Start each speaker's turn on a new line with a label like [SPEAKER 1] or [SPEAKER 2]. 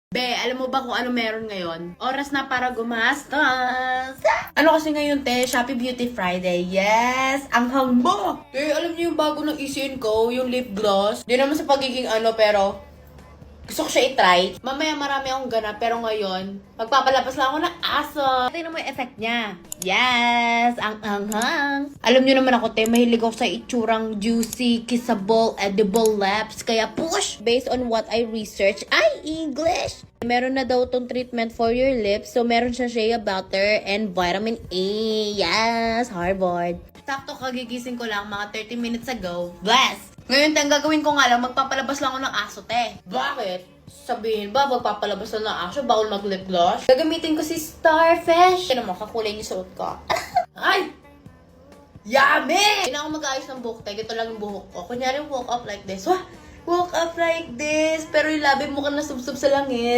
[SPEAKER 1] Be, alam mo ba kung ano meron ngayon? Oras na para gumastos. Ano kasi ngayon, te? Shopee Beauty Friday. Yes! Ang hangbo! Te, alam niyo yung bago ng ECN ko, yung lip gloss? Di naman sa pagiging pero gusto ko siya i-try. Mamaya marami akong ganap, pero ngayon, magpapalabas lang ako ng aso. Tingnan mo yung effect niya. Yes! Ang anghang! Alam niyo naman ako, te, mahilig ako sa itsurang juicy, kissable, edible lips. Kaya push! Based on what I research, ay, English! Meron na daw tong treatment for your lips. So, meron siya shea butter and vitamin A. Yes! Harvard. Sakto kagigising ko lang mga 30 minutes ago. Bless! Ngayon, ang gagawin ko nga lang, magpapalabas lang ako ng aso, te. Bakit? Sabihin ba, magpapalabas lang ng aso, bawal mag-lip gloss? Gagamitin ko si Starfish. Ano mo, kakulay yung suot ko. Ay! Yummy! Hindi na ako mag-ayos ng buhok, te. Ito lang yung buhok ko. Kunyari, walk up like this. Wah! Walk up like this. Pero yung labi mo ka na subsub sa langit.